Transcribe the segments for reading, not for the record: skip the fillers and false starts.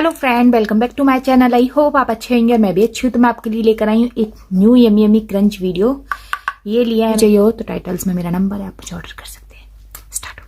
Hello friend, welcome back to my channel. I hope आप अच्छे होंगे और मैं भी अच्छी हूँ। तो मैं आपके लिए लेकर आई हूँ एक new yummy yummy crunch video. ये लिया है, चाहिए हो तो टाइटल्स में मेरा नंबर है, आप कुछ ऑर्डर कर सकते हैं। स्टार्ट।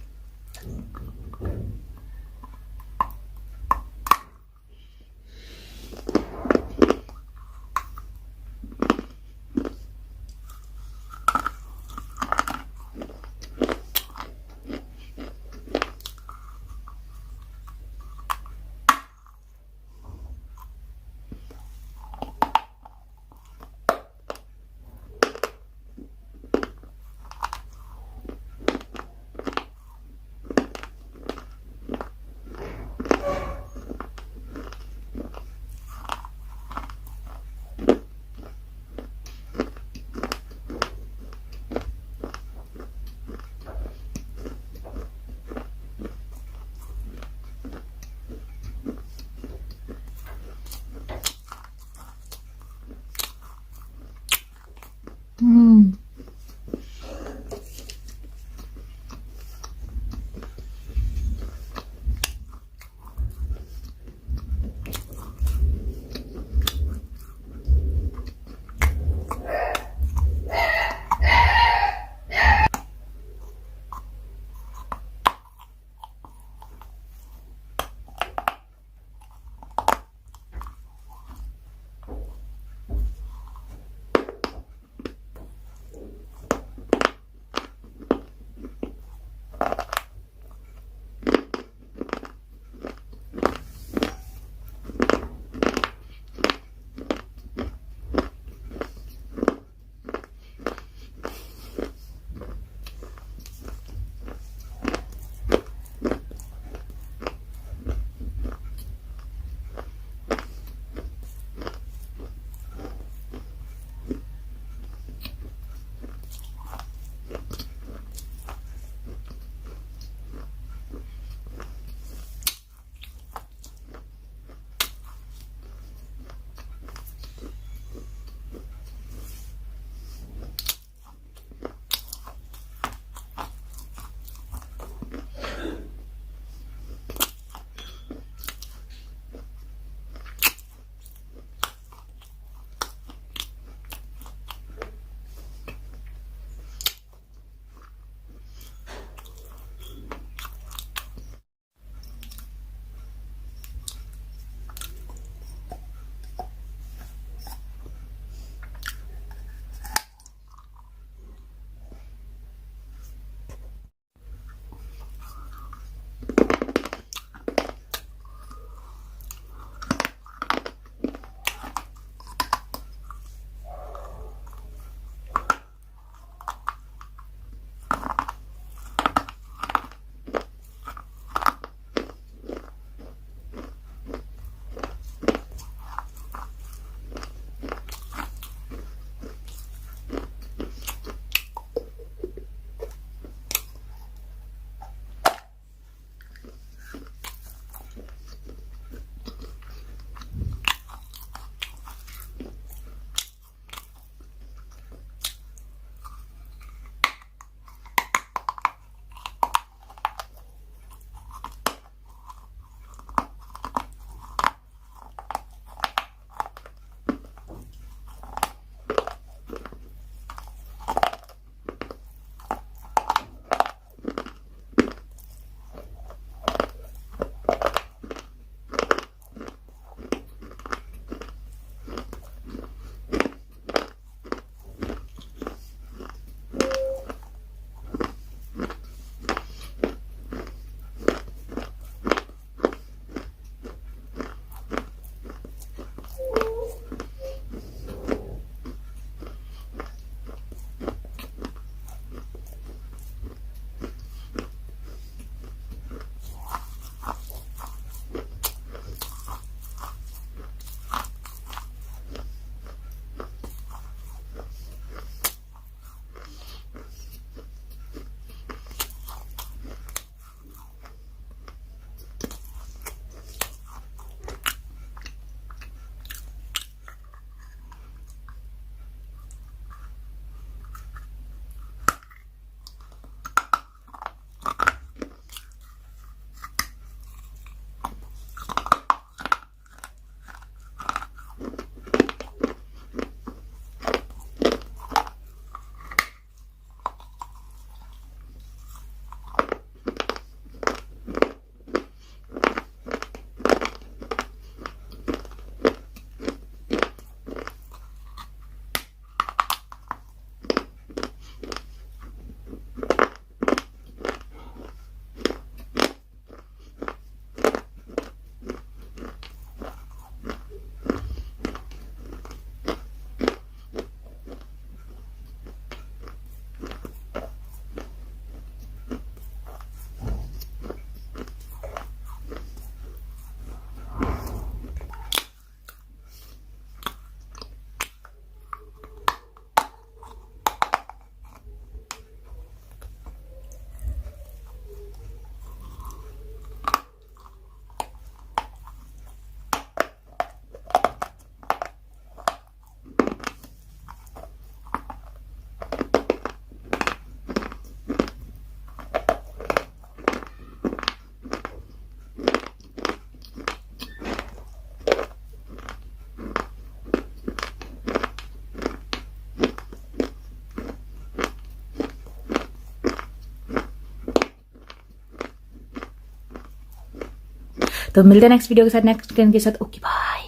तो मिलते हैं नेक्स्ट वीडियो के साथ, नेक्स्ट के साथ। Okay bye.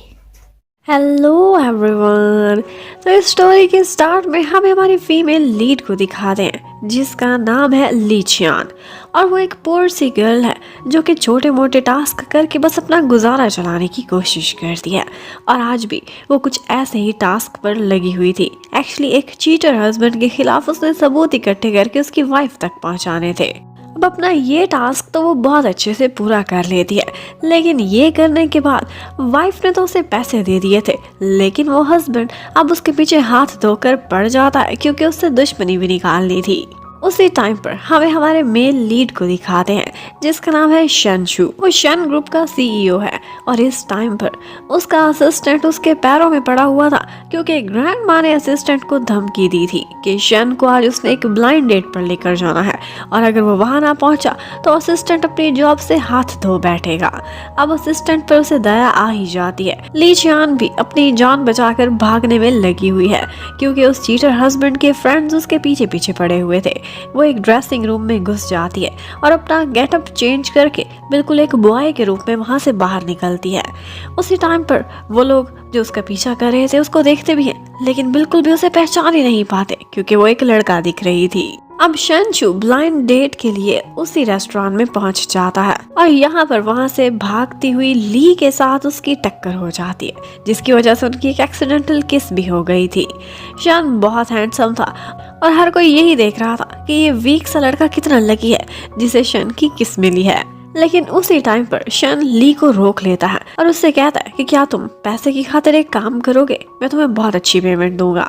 Hello everyone. तो इस स्टोरी के स्टार्ट में हमें हमारी फीमेल लीड को दिखाते हैं जिसका नाम है ली चियान, और वो एक पुअर सी गर्ल है जो कि छोटे मोटे टास्क करके बस अपना गुजारा चलाने की कोशिश करती है। और आज भी वो कुछ ऐसे ही टास्क पर लगी हुई थी। एक्चुअली एक चीटर हस्बैंड के खिलाफ उसने सबूत इकट्ठे करके उसकी वाइफ तक पहुंचाने थे। अब अपना ये टास्क तो वो बहुत अच्छे से पूरा कर लेती है, लेकिन ये करने के बाद वाइफ ने तो उसे पैसे दे दिए थे, लेकिन वो हस्बैंड अब उसके पीछे हाथ धोकर पड़ जाता है क्योंकि उससे दुश्मनी भी निकालनी थी। उसी टाइम पर हमें हमारे मेल लीड को दिखाते हैं जिसका नाम है शनशु। वो शन ग्रुप का सीईओ है और इस टाइम पर उसका असिस्टेंट उसके पैरों में पड़ा हुआ था क्योंकि ग्रैंड माँ ने असिस्टेंट को धमकी दी थी कि शन को आज उसने एक ब्लाइंड डेट पर लेकर जाना है और अगर वो वहां ना पहुंचा तो असिस्टेंट अपनी जॉब से हाथ धो बैठेगा। अब असिस्टेंट पर उसे दया आ ही जाती है। ली चियान भी अपनी जान बचाकर भागने में लगी हुई है क्योंकि उस चीटर हस्बैंड के फ्रेंड्स उसके पीछे पीछे पड़े हुए थे। वो एक ड्रेसिंग रूम में घुस जाती है और अपना गेटअप चेंज करके बिल्कुल एक बॉय के रूप में वहां से बाहर निकलती है। उसी टाइम पर वो लोग जो उसका पीछा कर रहे थे उसको देखते भी हैं, लेकिन बिल्कुल भी उसे पहचान ही नहीं पाते क्योंकि वो एक लड़का दिख रही थी। अब शनशु ब्लाइंड डेट के लिए उसी रेस्टोरेंट में पहुंच जाता है और यहाँ पर वहां से भागती हुई ली के साथ उसकी टक्कर हो जाती है जिसकी वजह से उनकी एक एक्सीडेंटल किस भी हो गई थी। शन बहुत हैंडसम था और हर कोई यही देख रहा था कि ये वीक सा लड़का कितना लकी है जिसे शन की किस मिली है। लेकिन उसी टाइम पर शन ली को रोक लेता है और उससे कहता है कि क्या तुम पैसे की खातिर एक काम करोगे, मैं तुम्हें बहुत अच्छी पेमेंट दूंगा।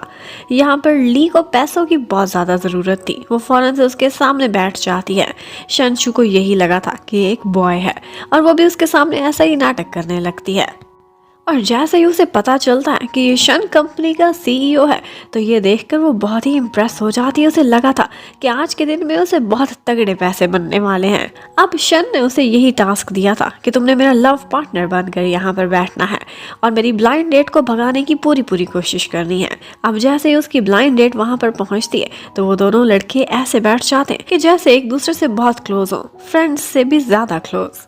यहाँ पर ली को पैसों की बहुत ज्यादा जरूरत थी। वो फौरन से उसके सामने बैठ जाती है। शनशु को यही लगा था कि एक बॉय है और वो भी उसके सामने ऐसा ही नाटक करने लगती है। और जैसे ही उसे पता चलता है कि ये शन कंपनी का सीईओ है तो ये देखकर वो बहुत ही इम्प्रेस हो जाती है। उसे लगा था कि आज के दिन में उसे बहुत तगड़े पैसे बनने वाले हैं। अब शन ने उसे यही टास्क दिया था कि तुमने मेरा लव पार्टनर बनकर यहाँ पर बैठना है और मेरी ब्लाइंड डेट को भगाने की पूरी कोशिश करनी है। अब जैसे ही उसकी ब्लाइंड डेट वहाँ पर पहुँचती है तो वो दोनों लड़के ऐसे बैठ जाते हैं कि जैसे एक दूसरे से बहुत क्लोज हो, फ्रेंड्स से भी ज्यादा क्लोज।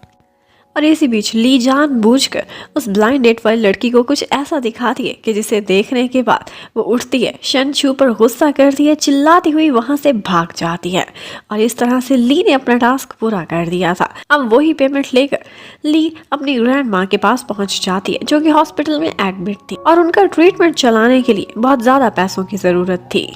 और इसी बीच ली जानबूझकर उस ब्लाइंड डेट वाली लड़की को कुछ ऐसा दिखाती है कि जिसे देखने के बाद वो उठती है, शनशु पर गुस्सा करती है, चिल्लाती हुई वहां से भाग जाती है। और इस तरह से ली ने अपना टास्क पूरा कर दिया था। अब वही पेमेंट लेकर ली अपनी ग्रैंड माँ के पास पहुंच जाती है जो कि हॉस्पिटल में एडमिट थी और उनका ट्रीटमेंट चलाने के लिए बहुत ज्यादा पैसों की जरूरत थी।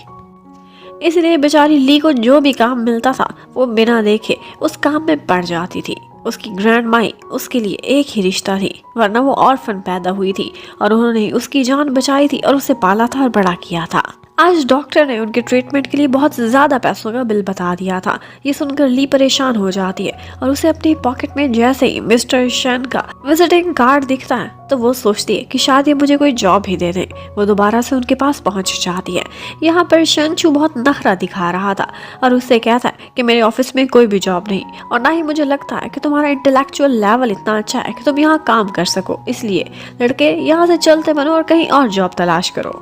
इसलिए बेचारी ली को जो भी काम मिलता था वो बिना देखे उस काम में पड़ जाती थी। उसकी ग्रैंड माई उसके लिए एक ही रिश्ता थी, वरना वो ऑर्फन पैदा हुई थी और उन्होंने उसकी जान बचाई थी और उसे पाला था और बड़ा किया था। आज डॉक्टर ने उनके ट्रीटमेंट के लिए बहुत ज्यादा पैसों का बिल बता दिया था। ये सुनकर ली परेशान हो जाती है और उसे अपनी पॉकेट में जैसे ही मिस्टर शन का विजिटिंग कार्ड दिखता है तो वो सोचती है कि शायद ये मुझे कोई जॉब ही दे दे। वो दोबारा से उनके पास पहुंच जाती है। यहाँ पर शनशु बहुत नखरा दिखा रहा था और उससे कहता है कि मेरे ऑफिस में कोई भी जॉब नहीं और ना ही मुझे लगता है कि तुम्हारा इंटेलेक्चुअल लेवल इतना अच्छा है कि तुम यहाँ काम कर सको, इसलिए लड़के यहाँ से चलते बनो और कहीं और जॉब तलाश करो।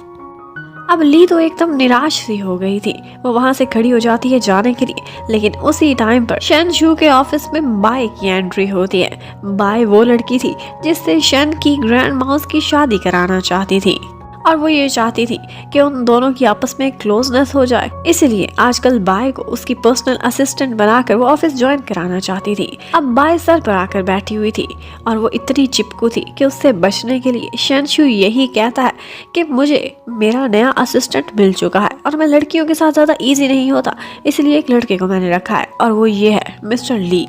अब ली तो एकदम निराश सी हो गई थी। वो वहां से खड़ी हो जाती है जाने के लिए, लेकिन उसी टाइम पर शनशु के ऑफिस में बाय की एंट्री होती है। बाय वो लड़की थी जिससे शन की ग्रैंड माउस की शादी कराना चाहती थी और वो ये चाहती थी कि उन दोनों की आपस में क्लोजनेस हो जाए। इसलिए आजकल बाय को उसकी पर्सनल असिस्टेंट बनाकर वो ऑफिस ज्वाइन कराना चाहती थी। अब बाय सर पर आकर बैठी हुई थी और वो इतनी चिपकू थी कि उससे बचने के लिए शनशु यही कहता है कि मुझे मेरा नया असिस्टेंट मिल चुका है और मैं लड़कियों के साथ ज्यादा इजी नहीं होता, इसलिए एक लड़के को मैंने रखा है और वो ये है मिस्टर ली।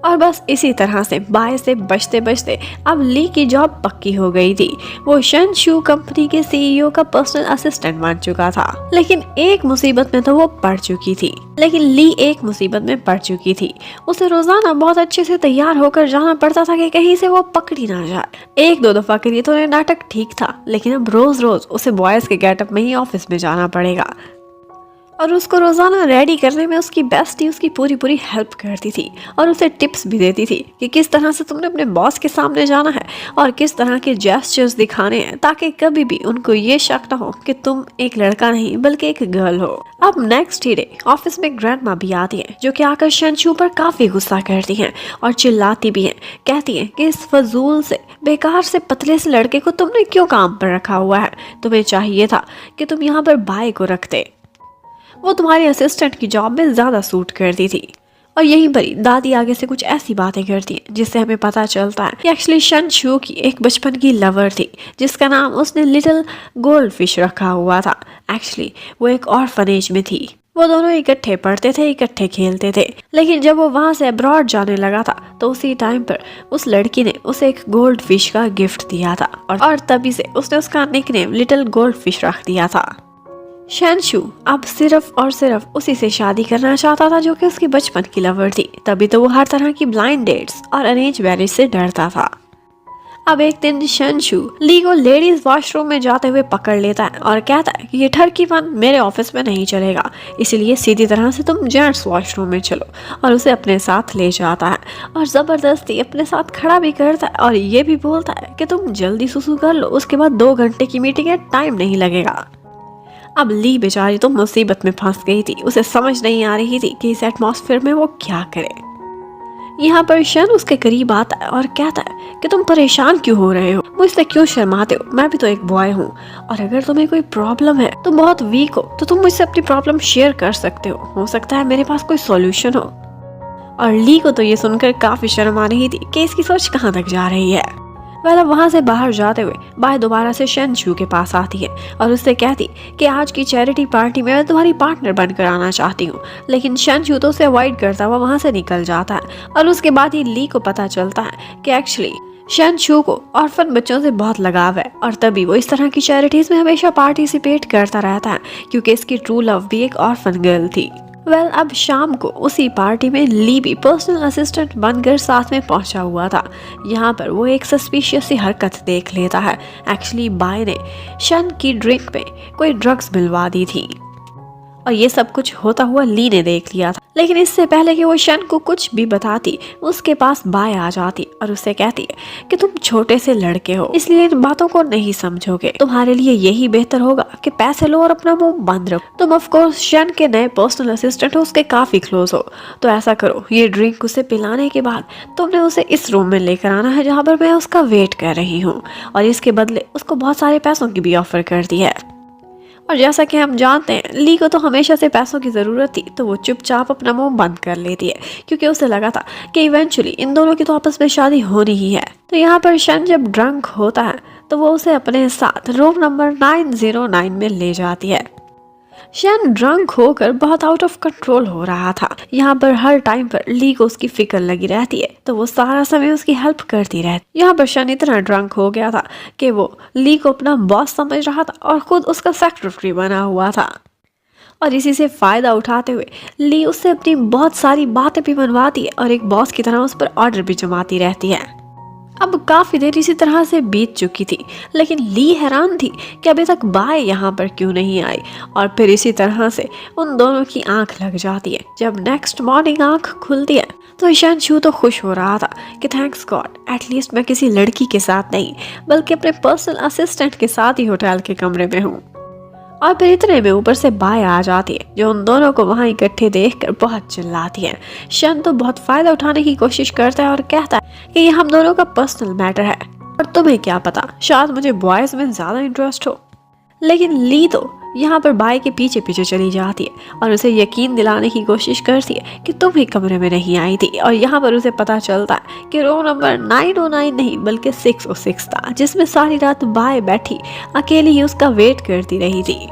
और बस इसी तरह से बाय से बचते बचते अब ली की जॉब पक्की हो गई थी। वो शनशु कंपनी के सीईओ का पर्सनल असिस्टेंट बन चुका था। लेकिन एक मुसीबत में तो वो पड़ चुकी थी। उसे रोजाना बहुत अच्छे से तैयार होकर जाना पड़ता था कि कहीं से वो पकड़ी ना जाए। एक दो दफा के लिए तो नाटक ठीक था, लेकिन अब रोज रोज उसे बॉयज के गेटअप में ही ऑफिस में जाना पड़ेगा। और उसको रोजाना रेडी करने में उसकी बेस्टी उसकी पूरी हेल्प करती थी और उसे टिप्स भी देती थी कि किस तरह से तुमने अपने बॉस के सामने जाना है और किस तरह के जेस्चर्स दिखाने हैं ताकि कभी भी उनको ये शक ना हो कि तुम एक लड़का नहीं बल्कि एक गर्ल हो। अब नेक्स्ट ही डे ऑफिस में ग्रैंडमा भी आती है जो कि आकर शनशू पर काफी गुस्सा करती हैं और चिल्लाती भी हैं। कहती हैं कि इस फजूल से बेकार से पतले से लड़के को तुमने क्यों काम पर रखा हुआ है, तुम्हें चाहिए था कि तुम यहाँ पर बाय को रखते, वो तुम्हारी असिस्टेंट की जॉब में ज्यादा सूट करती थी। और यहीं पर ही दादी आगे से कुछ ऐसी बातें करती हैं जिससे हमें पता चलता है कि एक्चुअली शनशू की एक बचपन की लवर थी जिसका नाम उसने लिटिल गोल्ड फिश रखा हुआ था। एक्चुअली वो एक ऑर्फनेज में थी। वो दोनों इकट्ठे पढ़ते थे, इकट्ठे खेलते थे, लेकिन जब वो वहाँ से अब्रॉड जाने लगा था तो उसी टाइम पर उस लड़की ने उसे एक गोल्ड फिश का गिफ्ट दिया था और तभी से उसने उसका निकनेम लिटिल गोल्ड फिश रख दिया था। शनशू अब सिर्फ और सिर्फ उसी से शादी करना चाहता था जो कि उसकी बचपन की लवर थी, तभी तो वो हर तरह की ब्लाइंड डेट्स और अरेंज मैरिज से डरता था। अब एक दिन शनशू ली को लेडीज वॉशरूम में जाते हुए पकड़ लेता है और कहता है कि ये ठरकीपन मेरे ऑफिस में नहीं चलेगा, इसलिए सीधी तरह से तुम जेंट्स वॉशरूम में चलो, और उसे अपने साथ ले जाता है और जबरदस्ती अपने साथ खड़ा भी करता है और ये भी बोलता है कि तुम जल्दी सुसु कर लो, उसके बाद 2 घंटे की मीटिंग है, टाइम नहीं लगेगा। अब ली बेचारी तो मुसीबत में फंस गई थी, उसे समझ नहीं आ रही थी कि इस एटमॉस्फेयर में वो क्या करे। यहाँ पर शन उसके करीब आता है और कहता है कि तुम परेशान क्यों हो रहे हो, मुझसे क्यों शर्माते हो, मैं भी तो एक बॉय हूँ, और अगर तुम्हें कोई प्रॉब्लम है, तुम बहुत वीक हो, तो तुम मुझसे अपनी प्रॉब्लम शेयर कर सकते हो सकता है मेरे पास कोई सॉल्यूशन हो। और ली को तो ये सुनकर काफी शर्म आ रही थी कि इसकी सोच कहाँ तक जा रही है। वह वहाँ से बाहर जाते हुए बाय दोबारा से शनशू के पास आती है और उससे कहती कि आज की चैरिटी पार्टी में मैं तुम्हारी पार्टनर बनकर आना चाहती हूँ, लेकिन शनशू तो उसे अवॉइड करता हुआ वहाँ से निकल जाता है। और उसके बाद ही ली को पता चलता है कि एक्चुअली शनशू को ऑर्फन बच्चों से बहुत लगाव है और तभी वो इस तरह की चैरिटीज में हमेशा पार्टिसिपेट करता रहता है क्योंकि इसकी ट्रू लव भी एक ऑर्फन गर्ल थी। अब शाम को उसी पार्टी में ली भी पर्सनल असिस्टेंट बनकर साथ में पहुंचा हुआ था। यहाँ पर वो एक सस्पिशियस सी हरकत देख लेता है। एक्चुअली बाय ने शन की ड्रिंक में कोई ड्रग्स मिलवा दी थी और ये सब कुछ होता हुआ ली ने देख लिया था, लेकिन इससे पहले कि वो शन को कुछ भी बताती उसके पास बाय आ जाती और उससे कहती है कि तुम छोटे से लड़के हो, इसलिए इन बातों को नहीं समझोगे, तुम्हारे लिए यही बेहतर होगा कि पैसे लो और अपना मुंह बंद रखो। तुम ऑफ कोर्स शन के नए पर्सनल असिस्टेंट हो, उसके काफी क्लोज हो, तो ऐसा करो, ये ड्रिंक उसे पिलाने के बाद तुमने उसे इस रूम में लेकर आना है जहाँ पर मैं उसका वेट कर रही हूँ, और इसके बदले उसको बहुत सारे पैसों की भी ऑफर कर दी है। और जैसा कि हम जानते हैं ली को तो हमेशा से पैसों की ज़रूरत थी, तो वो चुपचाप अपना मुंह बंद कर लेती है क्योंकि उसे लगा था कि इवेंचुअली इन दोनों की तो आपस में शादी होनी ही है। तो यहाँ पर शन जब ड्रंक होता है तो वो उसे अपने साथ रूम नंबर 909 में ले जाती है। शन ड्रंक होकर बहुत आउट ऑफ कंट्रोल हो रहा था। यहाँ पर हर टाइम पर ली को उसकी फिक्र लगी रहती है, तो वो सारा समय उसकी हेल्प करती रहती। यहाँ पर शन इतना ड्रंक हो गया था कि वो ली को अपना बॉस समझ रहा था और खुद उसका सेक्रेटरी बना हुआ था, और इसी से फायदा उठाते हुए ली उससे अपनी बहुत सारी बातें भी मनवाती है और एक बॉस की तरह उस पर ऑर्डर भी जमाती रहती है। अब काफी देर इसी तरह से बीत चुकी थी, लेकिन ली हैरान थी कि अभी तक बाय यहाँ पर क्यों नहीं आई, और फिर इसी तरह से उन दोनों की आंख लग जाती है। जब नेक्स्ट मॉर्निंग आंख खुलती है तो शनशू तो खुश हो रहा था कि थैंक्स गॉड, एटलीस्ट मैं किसी लड़की के साथ नहीं बल्कि अपने पर्सनल असिस्टेंट के साथ ही होटल के कमरे में हूँ। और फिर इतने में ऊपर से बाय आ जाती है जो उन दोनों को वहाँ इकट्ठे देखकर बहुत चिल्लाती है। शन तो बहुत फायदा उठाने की कोशिश करता है और कहता है कि ये हम दोनों का पर्सनल मैटर है और तुम्हें क्या पता, शायद मुझे बॉयज में ज्यादा इंटरेस्ट हो। लेकिन ली तो यहाँ पर बाय के पीछे पीछे चली जाती है और उसे यकीन दिलाने की कोशिश करती है कि तुम ही कमरे में नहीं आई थी, और यहाँ पर उसे पता चलता है कि रूम नंबर 909 नहीं बल्कि 606 था, जिसमें सारी रात बाय बैठी अकेली ही उसका वेट करती रही थी।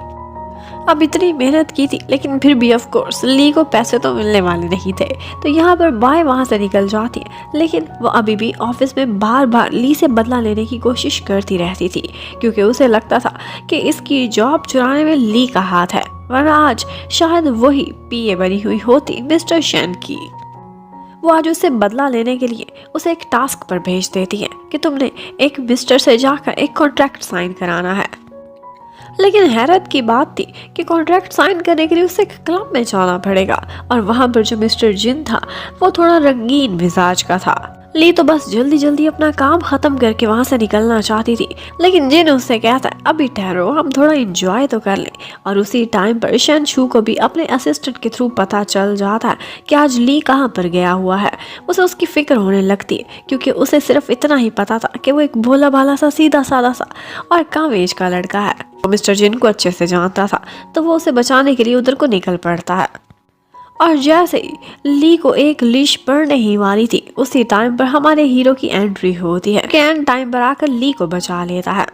अब इतनी मेहनत की थी लेकिन फिर भी ऑफ कोर्स ली को पैसे तो मिलने वाले नहीं थे, तो यहाँ पर बाय वहाँ से निकल जाती है, लेकिन वो अभी भी ऑफिस में बार बार ली से बदला लेने की कोशिश करती रहती थी क्योंकि उसे लगता था कि इसकी जॉब चुराने में ली का हाथ है, वरना आज शायद वही पीए बनी हुई होती मिस्टर शन की। वो आज उससे बदला लेने के लिए उसे एक टास्क पर भेज देती है कि तुमने एक मिस्टर से जाकर एक कॉन्ट्रैक्ट साइन कराना है। लेकिन हैरत की बात थी कि कॉन्ट्रैक्ट साइन करने के लिए उसे एक क्लब में जाना पड़ेगा और वहां पर जो मिस्टर जिन था वो थोड़ा रंगीन मिजाज का था। ली तो बस जल्दी जल्दी अपना काम खत्म करके वहां से निकलना चाहती थी, लेकिन जिन उससे कहता है अभी ठहरो, हम थोड़ा एंजॉय तो कर लें। और उसी टाइम पर शन छू को भी अपने असिस्टेंट के थ्रू पता चल जाता है कि आज ली कहाँ पर गया हुआ है। उसे उसकी फिक्र होने लगती है क्योंकि उसे सिर्फ इतना ही पता था कि वो एक भोला भाला सा सीधा साधा सा और कम एज का लड़का है। वो मिस्टर जिन को अच्छे से जानता था तो वो उसे बचाने के लिए उधर को निकल पड़ता है। और जैसे ही ली को एक लीश पड़ने ही वाली थी उसी टाइम पर हमारे हीरो की एंट्री होती है कि एंड टाइम पर आकर ली को बचा लेता है।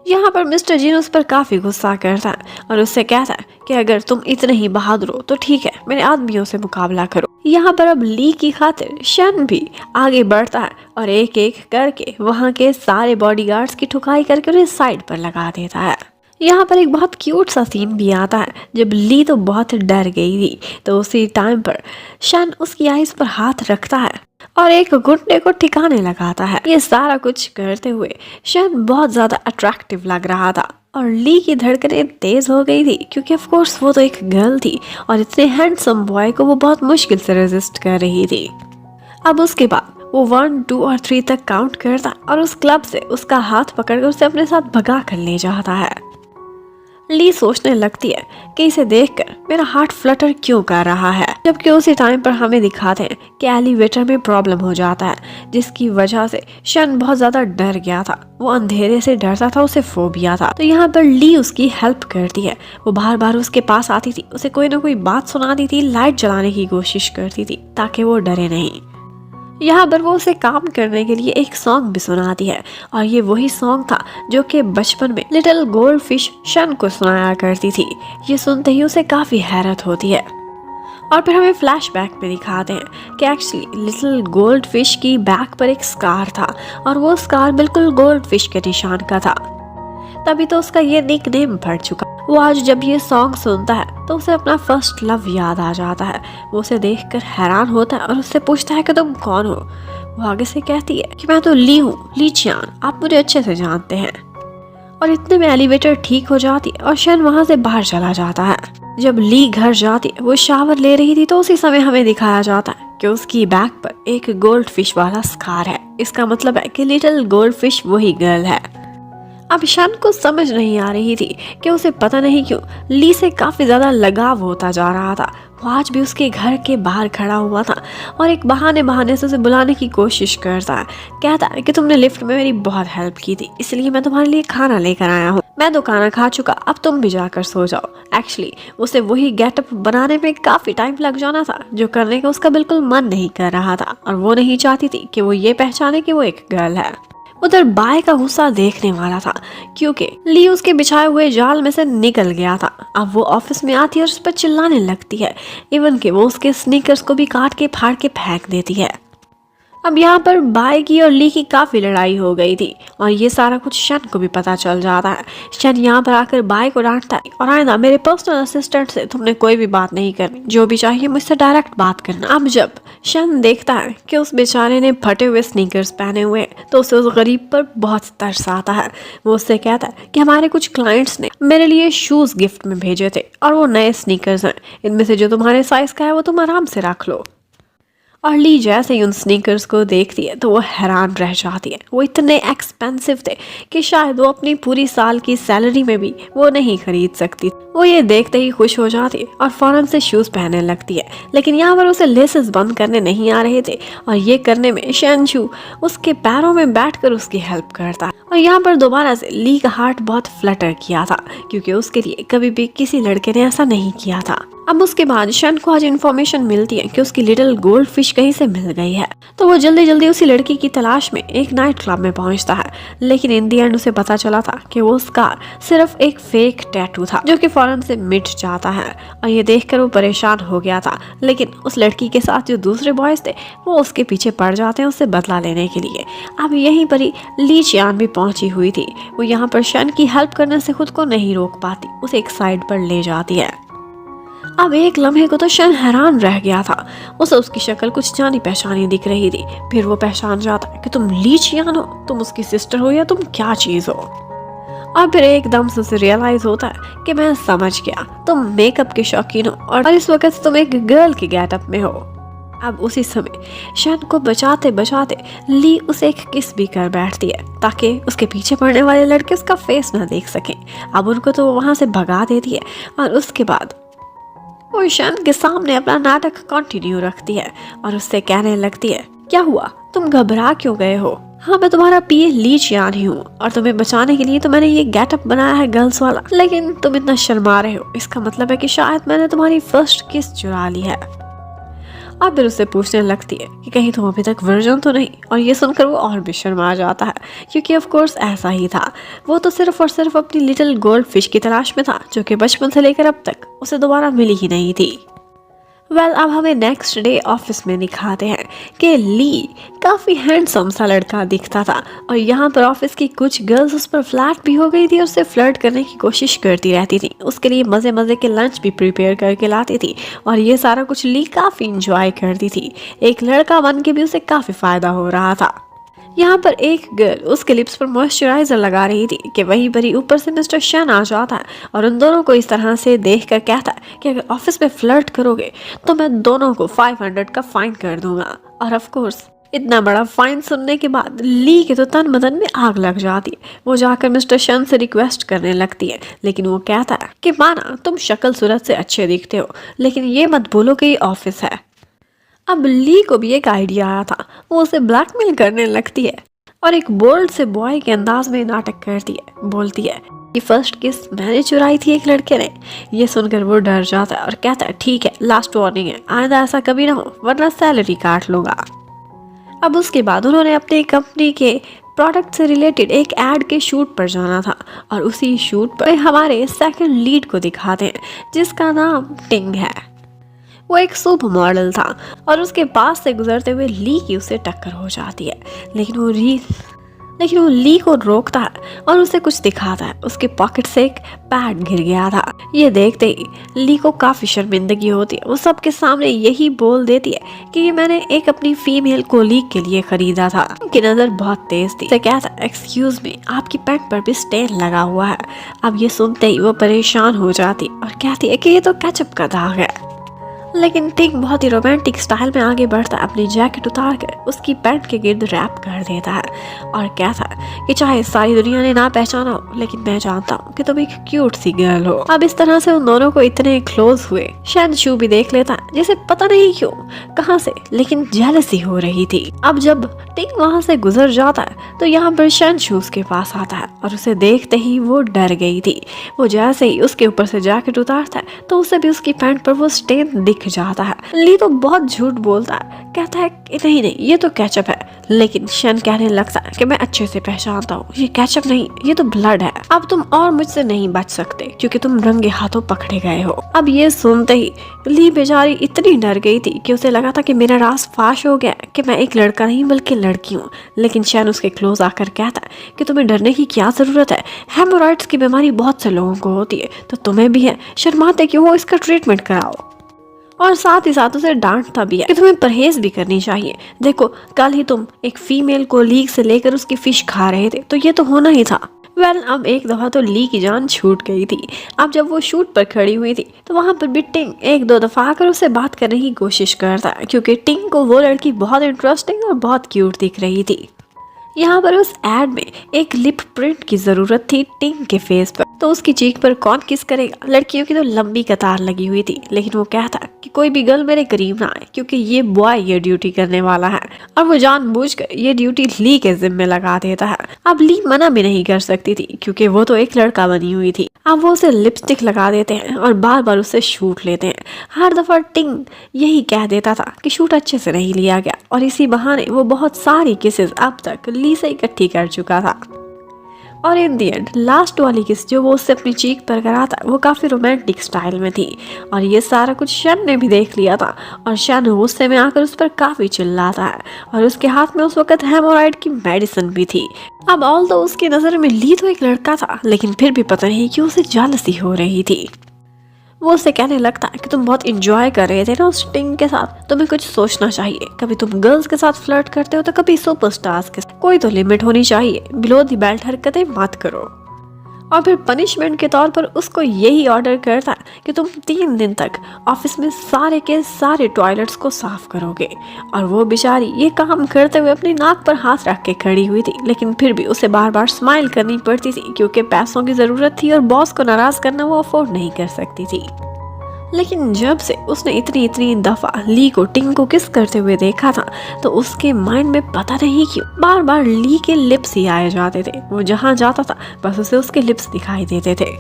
यहाँ पर मिस्टर जिन उस पर काफी गुस्सा करता है और उससे कहता है कि अगर तुम इतने ही बहादुर हो तो ठीक है, मेरे आदमियों से मुकाबला करो। यहाँ पर अब ली की खातिर शन भी आगे बढ़ता है और एक एक करके वहाँ के सारे बॉडीगार्ड्स की ठुकाई करके उन्हें साइड पर लगा देता है। यहाँ पर एक बहुत क्यूट सा सीन भी आता है जब ली तो बहुत डर गई थी, तो उसी टाइम पर शन उसकी आइज पर हाथ रखता है और एक घुटने को ठिकाने लगाता है। ये सारा कुछ करते हुए शन बहुत ज्यादा अट्रैक्टिव लग रहा था और ली की धड़कनें तेज हो गई थी क्योंकि ऑफ कोर्स वो तो एक गर्ल थी और इतने हैंडसम बॉय को वो बहुत मुश्किल से रेजिस्ट कर रही थी। अब उसके बाद वो 1, 2 और 3 तक काउंट करता और उस क्लब से उसका हाथ पकड़कर उसे अपने साथ भगा कर ले जाता है। ली सोचने लगती है कि इसे देखकर मेरा हार्ट फ्लटर क्यों कर रहा है, जबकि उसी टाइम पर हमें दिखाते हैं कि एलिवेटर में प्रॉब्लम हो जाता है जिसकी वजह से शन बहुत ज्यादा डर गया था। वो अंधेरे से डरता था, उसे फोबिया था। तो यहाँ पर ली उसकी हेल्प करती है। वो बार बार उसके पास आती थी, उसे कोई ना कोई बात सुनाती थी, लाइट जलाने की कोशिश करती थी ताकि वो डरे नहीं। यहाँ पर वो उसे काम करने के लिए एक सॉन्ग भी सुनाती है और ये वही सॉन्ग था जो कि बचपन में लिटिल गोल्ड फिश शन को सुनाया करती थी। ये सुनते ही उसे काफी हैरत होती है और फिर हमें फ्लैशबैक में दिखाते हैं कि एक्चुअली लिटिल गोल्ड फिश की बैक पर एक स्कार था और वो स्कार बिल्कुल गोल्ड फिश के निशान का था। तभी तो उसका ये निक नेम पड़ चुका। वो आज जब ये सॉन्ग सुनता है तो उसे अपना फर्स्ट लव याद आ जाता है। वो उसे देखकर हैरान होता है और उससे पूछता है कि तुम कौन हो। वो आगे से कहती है कि मैं तो ली हूँ, ली चियान, आप मुझे अच्छे से जानते हैं। और इतने में एलिवेटर ठीक हो जाती है और शन वहाँ से बाहर चला जाता है। जब ली घर जाती है वो शावर ले रही थी तो उसी समय हमें दिखाया जाता है कि उसकी बैक पर एक गोल्ड फिश वाला स्कार है। इसका मतलब है कि लिटिल गोल्ड फिश वही गर्ल है। अब शन को समझ नहीं आ रही थी कि उसे पता नहीं क्यों ली से काफी ज्यादा लगाव होता जा रहा था। वो आज भी उसके घर के बाहर खड़ा हुआ था और एक बहाने से उसे बुलाने की कोशिश करता है। कहता है कि तुमने लिफ्ट में मेरी बहुत हेल्प की थी, इसलिए मैं तुम्हारे लिए खाना लेकर आया हूँ। मैं तो खाना खा चुका, अब तुम भी जाकर सो जाओ। एक्चुअली उसे वही गेटअप बनाने में काफी टाइम लग जाना था जो करने का उसका बिल्कुल मन नहीं कर रहा था और वो नहीं चाहती थी कि वो ये पहचाने कि वो एक गर्ल है। उधर बाय का गुस्सा देखने वाला था क्योंकि ली उसके बिछाए हुए जाल में से निकल गया था। अब वो ऑफिस में आती है और उस पर चिल्लाने लगती है, इवन कि वो उसके स्नीकर्स को भी काट के फाड़ के फेंक देती है। अब यहाँ पर बाय की और ली की काफी लड़ाई हो गई थी और ये सारा कुछ शन को भी पता चल जाता है। शन यहाँ पर आकर बाय को डांटता है और आइंदा मेरे पर्सनल असिस्टेंट से तुमने कोई भी बात नहीं करनी, जो भी चाहिए मुझसे डायरेक्ट बात करना। अब जब शन देखता है कि उस बेचारे ने फटे हुए स्नीकर्स पहने हुए हैं तो उसे उस गरीब पर बहुत तरस आता है। वो उससे कहता है कि हमारे कुछ क्लाइंट्स ने मेरे लिए शूज गिफ्ट में भेजे थे और वो नए स्नीकर्स हैं, इनमें से जो तुम्हारे साइज का है वो तुम आराम से रख लो। और ली जैसे ही उन स्नीकर्स को देखती है तो वो हैरान रह जाती है। वो इतने एक्सपेंसिव थे कि शायद वो अपनी पूरी साल की सैलरी में भी वो नहीं खरीद सकती। वो ये देखते ही खुश हो जाती है और फौरन से शूज पहनने लगती है, लेकिन यहाँ पर उसे लेसेस बंद करने नहीं आ रहे थे और ये करने में शनशू उसके पैरों में बैठकर उसकी हेल्प करता है। और यहाँ पर दोबारा से ली का हार्ट बहुत फ्लटर किया था क्योंकि उसके लिए कभी भी किसी लड़के ने ऐसा नहीं किया था। अब उसके बाद शन को आज इन्फॉर्मेशन मिलती है कि उसकी लिटिल गोल्ड फिश कहीं से मिल गई है, तो वो जल्दी जल्दी उसी लड़की की तलाश में एक नाइट क्लब में पहुंचता है। लेकिन इन दी एंड उसे पता चला था कि वो स्कार सिर्फ एक फेक टैटू था जो कि फौरन से मिट जाता है और ये देखकर वो परेशान हो गया था। लेकिन उस लड़की के साथ जो दूसरे बॉयज थे वो उसके पीछे पड़ जाते हैं उससे बदला लेने के लिए। अब यहीं पर ही ली चियान भी पहुंची हुई थी। वो यहाँ पर शन की हेल्प करने से खुद को नहीं रोक पाती, उसे एक साइड पर ले जाती है। अब एक लम्हे को तो शन हैरान रह गया था। उसे उसकी शक्ल कुछ जानी पहचानी दिख रही थी। फिर वो पहचान जाता है कि तुम ली चियान हो, तुम उसकी सिस्टर हो या तुम क्या चीज हो। और फिर एकदम से उसे रियलाइज होता है कि मैं समझ गया, तुम मेकअप के शौकीन हो और इस वक्त तुम एक गर्ल की गेटअप में हो। अब उसी समय शन को बचाते बचाते ली उसे एक किस भी कर बैठती है ताकि उसके पीछे पड़ने वाले लड़के उसका फेस ना देख सकें। अब उनको तो वो वहां से भगा देती है और उसके बाद वो शन के सामने अपना नाटक कंटिन्यू रखती है और उससे कहने लगती है, क्या हुआ, तुम घबरा क्यों गए हो? हाँ, मैं तुम्हारा पीए ली चियान ही हूँ और तुम्हें बचाने के लिए तो मैंने ये गेटअप बनाया है गर्ल्स वाला, लेकिन तुम इतना शर्मा रहे हो, इसका मतलब है कि शायद मैंने तुम्हारी फर्स्ट किस चुरा ली है। अब फिर उससे पूछने लगती है कि कहीं तुम अभी तक वर्जन तो नहीं, और ये सुनकर वो और भी शर्मा जाता है क्योंकि ऑफ कोर्स ऐसा ही था। वो तो सिर्फ और सिर्फ अपनी लिटिल गोल्ड फिश की तलाश में था जो कि बचपन से लेकर अब तक उसे दोबारा मिली ही नहीं थी। अब हमें नेक्स्ट डे ऑफिस में दिखाते हैं कि ली काफ़ी हैंडसम सा लड़का दिखता था और यहाँ पर ऑफिस की कुछ गर्ल्स उस पर फ्लैट भी हो गई थी और उससे फ्लर्ट करने की कोशिश करती रहती थी। उसके लिए मज़े मज़े के लंच भी प्रिपेयर करके लाती थी और ये सारा कुछ ली काफ़ी इंजॉय करती थी। एक लड़का बन के भी उसे काफ़ी फ़ायदा हो रहा था। यहाँ पर एक गर्ल उसके लिप्स पर मॉइस्चराइजर लगा रही थी कि वहीं पर ही ऊपर से मिस्टर शन आ जाता है और उन दोनों को इस तरह से देखकर कहता है कि अगर ऑफिस में फ्लर्ट करोगे तो मैं दोनों को 500 का फाइन कर दूंगा। और ऑफ कोर्स इतना बड़ा फाइन सुनने के बाद ली के तो तन बदन में आग लग जाती है। वो जाकर मिस्टर शन से रिक्वेस्ट करने लगती है, लेकिन वो कहता है कि माना तुम शक्ल सूरत से अच्छे दिखते हो, लेकिन ये मत बोलो कि ये ऑफिस है। अब ली को भी एक आइडिया आया था, वो उसे ब्लैकमेल करने लगती है और एक बोल्ड से बॉय के अंदाज में नाटक करती है। बोलती है कि फर्स्ट किस मैंने चुराई थी एक लड़के ने। ये सुनकर वो डर जाता है और कहता है, ठीक है, लास्ट वार्निंग है, आइंदा ऐसा कभी ना हो वरना सैलरी काट लूंगा। अब उसके बाद उन्होंने अपनी कंपनी के प्रोडक्ट से रिलेटेड एक एड के शूट पर जाना था और उसी शूट पर हमारे सेकंड लीड को दिखाते हैं जिसका नाम टिंग है। वो एक सुपर मॉडल था और उसके पास से गुजरते हुए ली की उसे टक्कर हो जाती है, लेकिन वो ली को रोकता है और उसे कुछ दिखाता है। उसके पॉकेट से एक पैड गिर गया था। ये देखते ही ली को काफी शर्मिंदगी होती है। वो सबके सामने यही बोल देती है कि ये मैंने एक अपनी फीमेल कोलीग के लिए खरीदा था। उनकी नजर बहुत तेज थी। उसे कहता है, एक्सक्यूज मी, आपकी पैंट पर भी स्टेन लगा हुआ है। अब ये सुनते ही वो परेशान हो जाती और कहती है कि ये तो केचप का दाग है। लेकिन टिंग बहुत ही रोमांटिक स्टाइल में आगे बढ़ता है, अपनी जैकेट उतार कर उसकी पैंट के गिर्द रैप कर देता है और कहता है कि चाहे सारी दुनिया ने ना पहचाना हो, लेकिन मैं जानता हूँ कि तुम एक क्यूट सी गर्ल हो। अब इस तरह से उन दोनों को इतने क्लोज हुए शायद शू भी देख लेता है, जिसे पता नहीं क्यों कहाँ से लेकिन जेलसी हो रही थी। अब जब टिंग वहाँ से गुजर जाता है तो यहाँ पर शन शू उसके पास आता है और उसे देखते ही वो डर गई थी। वो जैसे ही उसके ऊपर से जैकेट उतारता है तो उसे भी उसकी पैंट पर वो स्टेन दिख जाता है। ली तो बहुत झूठ बोलता है, कहता है कि नहीं ये तो केचप है, लेकिन शन कहने लगता है कि मैं अच्छे से पहचानता हूँ, ये केचप नहीं, ये तो ब्लड है। अब तुम और मुझसे नहीं बच सकते क्योंकि तुम रंगे हाथों पकड़े गए हो। अब ये सुनते ही ली बेचारी इतनी डर गई थी कि उसे लगा था कि मेरा राज फाश हो गया कि मैं एक लड़का नहीं बल्कि लड़की हूँ। लेकिन शन उसके क्लोज आकर कहता है कि तुम्हें डरने की क्या जरूरत है, हेमोरॉइड्स की बीमारी बहुत से लोगों को होती है, तो तुम्हें भी है, शर्माते क्यों हो, इसका ट्रीटमेंट कराओ। और साथ ही साथ उसे डांटता भी है कि तुम्हें परहेज भी करनी चाहिए। देखो, कल ही तुम एक फीमेल कोलीग से लेकर उसकी फिश खा रहे थे, तो ये तो होना ही था। अब एक दफा तो ली की जान छूट गई थी। अब जब वो शूट पर खड़ी हुई थी तो वहां पर भी टिंग एक दो दफा आकर उससे बात करने की कोशिश करता है क्योंकि टिंग को वो लड़की बहुत इंटरेस्टिंग और बहुत क्यूट दिख रही थी। यहाँ पर उस एड में एक लिप प्रिंट की जरूरत थी टिंग के फेस पर, तो उसकी चीख पर कौन किस करेगा। लड़कियों की तो लंबी कतार लगी हुई थी, लेकिन वो कहता कि कोई भी गर्ल मेरे करीब ना आए क्योंकि ये बॉय ये ड्यूटी करने वाला है, और वो जानबूझकर ये ड्यूटी ली के जिम्मे लगा देता है। अब ली मना भी नहीं कर सकती थी क्योंकि वो तो एक लड़का बनी हुई थी। अब वो उसे लिपस्टिक लगा देते हैं और बार बार उससे शूट लेते हैं। हर दफा टिंग यही कह देता था कि शूट अच्छे से नहीं लिया गया, और इसी बहाने वो बहुत सारी किसेस अब तक ली से इकट्ठी कर चुका था। और इन दी एंड लास्ट वाली किस जो वो उससे अपनी चीख पर कराता वो काफ़ी रोमांटिक स्टाइल में थी, और ये सारा कुछ शन ने भी देख लिया था, और शन गुस्से में आकर उस पर काफ़ी चिल्लाता है, और उसके हाथ में उस वक्त हेमोरॉइड की मेडिसिन भी थी। अब ऑल तो उसकी नज़र में ली तो एक लड़का था, लेकिन फिर भी पता नहीं क्यों उसे जेलसी हो रही थी। वो उसे कहने लगता है कि तुम बहुत इंजॉय कर रहे थे ना उस टिंग के साथ, तुम्हें कुछ सोचना चाहिए। कभी तुम गर्ल्स के साथ फ्लर्ट करते हो तो कभी सुपरस्टार्स के साथ, कोई तो लिमिट होनी चाहिए, बिलो द बेल्ट हरकतें मत करो। और फिर पनिशमेंट के तौर पर उसको यही ऑर्डर करता है कि तुम 3 दिन तक ऑफिस में सारे के सारे टॉयलेट्स को साफ करोगे। और वो बेचारी ये काम करते हुए अपनी नाक पर हाथ रख के खड़ी हुई थी, लेकिन फिर भी उसे बार बार स्माइल करनी पड़ती थी क्योंकि पैसों की ज़रूरत थी और बॉस को नाराज़ करना वो अफोर्ड नहीं कर सकती थी। लेकिन जब से उसने इतनी दफा ली को टिंग किस करते हुए देखा था, तो उसके माइंड में पता नहीं क्यों बार बार ली के लिप्स ही आए जाते थे। वो जहाँ जाता था बस उसे उसके लिप्स दिखाई देते थे।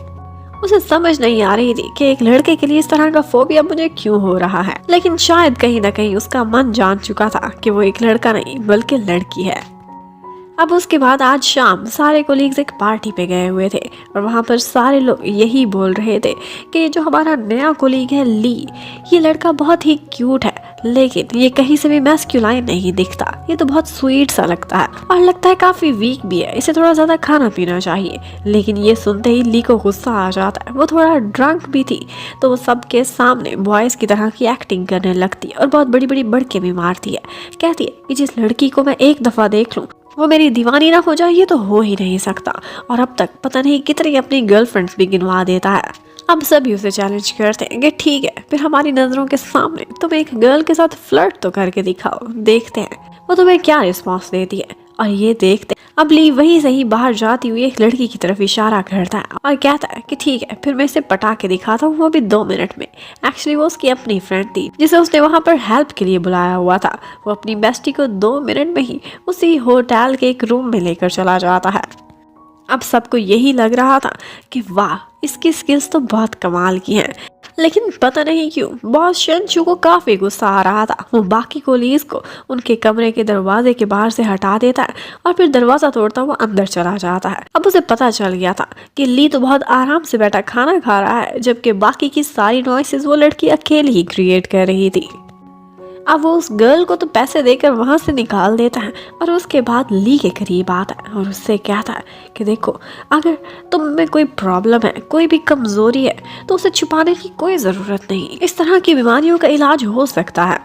उसे समझ नहीं आ रही थी कि एक लड़के के लिए इस तरह का फोबिया मुझे क्यों हो रहा है, लेकिन शायद कहीं ना कहीं उसका मन जान चुका था कि वो एक लड़का नहीं बल्कि लड़की है। अब उसके बाद आज शाम सारे कोलीग्स एक पार्टी पे गए हुए थे और वहाँ पर सारे लोग यही बोल रहे थे कि जो हमारा नया कोलीग है ली, ये लड़का बहुत ही क्यूट है, लेकिन ये कहीं से भी मैस्कुलाइन नहीं दिखता। ये तो बहुत स्वीट सा लगता है और लगता है काफी वीक भी है, इसे थोड़ा ज्यादा खाना पीना चाहिए। लेकिन ये सुनते ही ली को गुस्सा आ जाता है। वो थोड़ा ड्रंक भी थी तो वो सबके सामने बॉयज की तरह की एक्टिंग करने लगती है और बहुत बड़ी बड़ी बड़के भी मारती है। कहती है कि जिस लड़की को मैं एक दफा देख लूं वो मेरी दीवानी ना हो जाए, ये तो हो ही नहीं सकता। और अब तक पता नहीं कितनी अपनी गर्लफ्रेंड्स भी गिनवा देता है। अब सभी उसे चैलेंज करते हैं कि ठीक है, फिर हमारी नजरों के सामने तुम एक गर्ल के साथ फ्लर्ट तो करके दिखाओ, देखते हैं वो तुम्हें क्या रिस्पॉन्स देती है। और ये देखते अब ली वहीं से ही बाहर जाती हुई एक लड़की की तरफ इशारा करता है और कहता है कि ठीक है, फिर मैं इसे पटा के दिखाता हूँ, वो भी 2 मिनट में। एक्चुअली वो उसकी अपनी फ्रेंड थी जिसे उसने वहाँ पर हेल्प के लिए बुलाया हुआ था। वो अपनी बेस्टी को 2 मिनट में ही उसी होटल के एक रूम में लेकर चला जाता है। अब सबको यही लग रहा था कि वाह, इसकी स्किल्स तो बहुत कमाल की हैं। लेकिन पता नहीं क्यों बॉस शनचू को काफी गुस्सा आ रहा था। वो बाकी कोलीग्स को उनके कमरे के दरवाजे के बाहर से हटा देता है और फिर दरवाजा तोड़ता हुआ अंदर चला जाता है। अब उसे पता चल गया था कि ली तो बहुत आराम से बैठा खाना खा रहा है, जबकि बाकी की सारी नॉइसेस वो लड़की अकेली ही क्रिएट कर रही थी। अब वो उस गर्ल को तो पैसे देकर वहां से निकाल देता है और उसके बाद ली के करीब आता है और उससे कहता है कि देखो, अगर तुम में कोई प्रॉब्लम है, कोई भी कमजोरी है, तो उसे छुपाने की कोई जरूरत नहीं। इस तरह की बीमारियों का इलाज हो सकता है।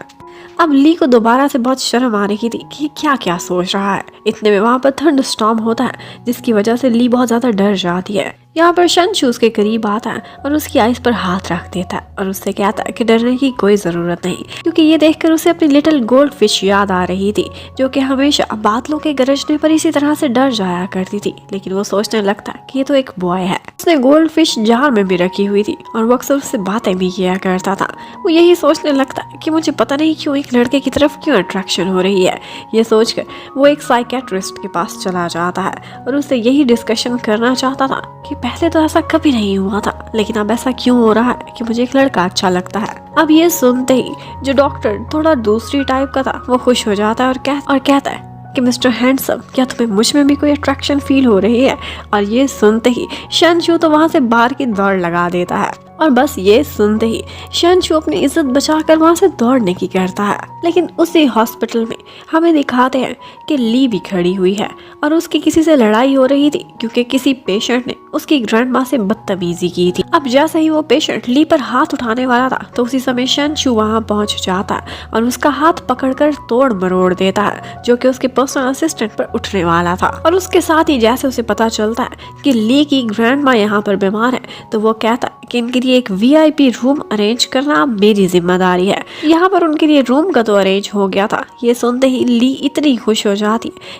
अब ली को दोबारा से बहुत शर्म आ रही थी कि क्या क्या सोच रहा है। इतने में वहाँ पर थंडरस्टॉर्म होता है जिसकी वजह से ली बहुत ज्यादा डर जाती है। यहाँ पर शनचू उसके करीब आता है और उसकी आइस पर हाथ रख देता है और उससे कहता है कि डरने की कोई जरूरत नहीं, क्योंकि ये देखकर उसे अपनी लिटिल गोल्ड फिश याद आ रही थी जो कि हमेशा बादलों के गरजने पर इसी तरह से डर जाया करती थी। लेकिन वो सोचने लगता है कि ये तो एक बॉय है। उसने गोल्ड फिश जार में भी रखी हुई थी और वो अक्सर उससे बातें भी किया करता था। वो यही सोचने लगता है कि मुझे पता नहीं क्यों एक लड़के की तरफ क्यों अट्रैक्शन हो रही है। ये सोचकर वो एक साइकेट्रिस्ट के पास चला जाता है और उससे यही डिस्कशन करना चाहता था कि पहले तो ऐसा कभी नहीं हुआ था, लेकिन अब ऐसा क्यों हो रहा है कि मुझे एक लड़का अच्छा लगता है। अब ये सुनते ही जो डॉक्टर थोड़ा दूसरी टाइप का था वो खुश हो जाता है और कहता है कि मिस्टर हैंडसम, क्या तुम्हें मुझ में भी कोई अट्रैक्शन फील हो रही है। और ये सुनते ही शनचू तो वहाँ से बाहर की दौड़ लगा देता है और बस ये सुनते ही शनचू अपनी इज्जत बचाकर वहाँ से दौड़ने की करता है। लेकिन उसी हॉस्पिटल में हमें दिखाते हैं कि ली भी खड़ी हुई है और उसकी किसी से लड़ाई हो रही थी क्योंकि किसी पेशेंट ने उसकी ग्रैंडमा से बदतमीजी की थी। अब जैसे ही वो पेशेंट ली पर हाथ उठाने वाला था तो उसी समय शनचू वहाँ पहुँच जाता है और उसका हाथ पकड़कर तोड़ मरोड़ देता है, जो कि उसके पर्सनल असिस्टेंट पर उठने वाला था। और उसके साथ ही जैसे उसे पता चलता है कि ली की ग्रैंडमा यहाँ पर बीमार है तो वो कहता है कि इनके लिए एक VIP रूम अरेंज करना मेरी जिम्मेदारी है। यहाँ पर उनके लिए रूम का तो अरेंज हो गया था। ये सुनते ही ली इतनी खुश हो जाती है